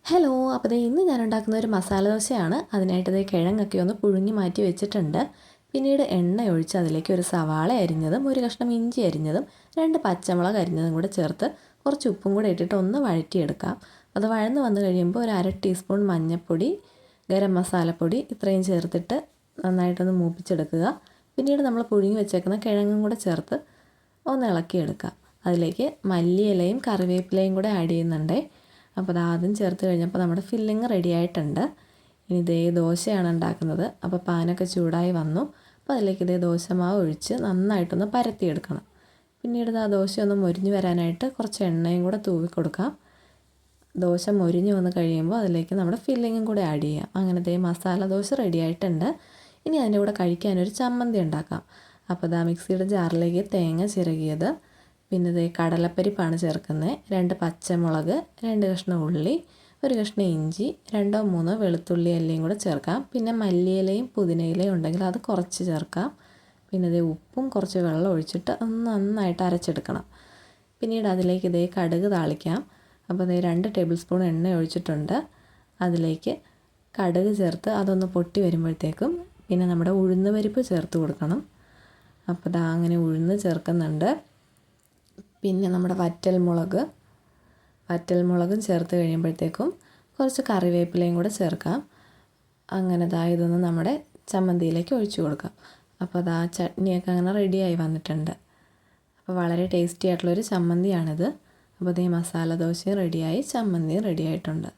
Hello, അപ്പോൾ ഇന്ന് ഞാൻ ഉണ്ടാക്കുന്ന ഒരു മസാല ദോശയാണ്. അതിനായിട്ട് കിഴങ്ങൊക്കെ ഒന്ന് പുഴുങ്ങി മാറ്റി വെച്ചിട്ടുണ്ട്. പിന്നീട് എണ്ണ ഒഴിച്ച് അതിലേക്ക് ഒരു സവാള അരിഞ്ഞതും ഒരു കഷ്ണം ഇഞ്ചി അരിഞ്ഞതും 2 പച്ചമുളക് അരിഞ്ഞതും കൂടെ ചേർത്ത് കുറച്ച് ഉപ്പും കൂടെ ഇട്ടിട്ട് ഒന്ന് വഴറ്റിയെടുക്കാം. അത് വഴന്ന് വന്നു കഴിയുമ്പോൾ ഒരു 1/2 ടീസ്പൂൺ മഞ്ഞൾപ്പൊടി, ഗരം മസാലപ്പൊടി ഇത്രയും ചേർത്തിട്ട് നന്നായിട്ടൊന്ന് മൂപ്പിച്ചെടുക്കുക. പിന്നീട് നമ്മൾ പുഴുങ്ങി വെച്ചേക്കുന്ന കിഴങ്ങും കൂടെ ചേർത്ത് ഒന്ന് ഇളക്കിയെടുക്കാം. അതിലേക്ക് മല്ലിയിലയും കറിവേപ്പിലയും കൂടെ ആഡ് ചെയ്യുന്നുണ്ട്. അപ്പോൾ അത് ആദ്യം ചേർത്ത് കഴിഞ്ഞപ്പോൾ നമ്മുടെ ഫില്ലിങ് റെഡി ആയിട്ടുണ്ട്. ഇനി ദോശയാണ് ഉണ്ടാക്കുന്നത്. അപ്പോൾ പാനൊക്കെ ചൂടായി വന്നു. അപ്പോൾ അതിലേക്ക് ദോശമാവ് ഒഴിച്ച് നന്നായിട്ടൊന്ന് പരത്തിയെടുക്കണം. പിന്നീട് ആ ദോശ ഒന്ന് മൊരിഞ്ഞ് വരാനായിട്ട് കുറച്ച് എണ്ണയും കൂടെ തൂവി കൊടുക്കാം. ദോശ മൊരിഞ്ഞ് വന്ന് കഴിയുമ്പോൾ അതിലേക്ക് നമ്മുടെ ഫില്ലിങ്ങും കൂടെ ആഡ് ചെയ്യാം. അങ്ങനെ മസാല ദോശ റെഡി ആയിട്ടുണ്ട്. ഇനി അതിൻ്റെ കൂടെ കഴിക്കാനൊരു ചമ്മന്തി ഉണ്ടാക്കാം. അപ്പോൾ മിക്സിയുടെ ജാറിലേക്ക് തേങ്ങ ചിരകിയത്, പിന്നെ കടലപ്പരിപ്പാണ് ചേർക്കുന്നത്, 2 പച്ചമുളക്, 2 കഷ്ണം ഉള്ളി, 1 കഷ്ണം ഇഞ്ചി, 2-3 വെളുത്തുള്ളി എല്ലാം കൂടെ ചേർക്കാം. പിന്നെ മല്ലിയിലയും പുതിനയിലയും ഉണ്ടെങ്കിൽ അത് കുറച്ച് ചേർക്കാം. പിന്നെ ഉപ്പും കുറച്ച് വെള്ളം ഒഴിച്ചിട്ട് ഒന്ന് നന്നായിട്ട് അരച്ചെടുക്കണം. പിന്നീട് അതിലേക്ക് കടുക് താളിക്കാം. അപ്പോൾ 2 ടേബിൾ സ്പൂൺ എണ്ണ ഒഴിച്ചിട്ടുണ്ട്. അതിലേക്ക് കടുക് ചേർത്ത് അതൊന്ന് പൊട്ടി വരുമ്പോഴത്തേക്കും പിന്നെ നമ്മുടെ ഉഴുന്ന് പരിപ്പ് ചേർത്ത് കൊടുക്കണം. അപ്പോൾ അങ്ങനെ ഉഴുന്ന് ചേർക്കുന്നുണ്ട്. പിന്നെ നമ്മുടെ വറ്റൽമുളകും ചേർത്ത് കഴിയുമ്പോഴത്തേക്കും കുറച്ച് കറിവേപ്പിലയും കൂടെ ചേർക്കാം. അങ്ങനെ ഇതൊന്ന് നമ്മുടെ ചമ്മന്തിയിലേക്ക് ഒഴിച്ചു കൊടുക്കാം. അപ്പോൾ ചട്നിയൊക്കെ അങ്ങനെ റെഡിയായി വന്നിട്ടുണ്ട്. അപ്പോൾ വളരെ ടേസ്റ്റി ആയിട്ടുള്ളൊരു ചമ്മന്തിയാണിത്. അപ്പോൾ മസാല ദോശയും റെഡിയായി, ചമ്മന്തിയും റെഡി ആയിട്ടുണ്ട്.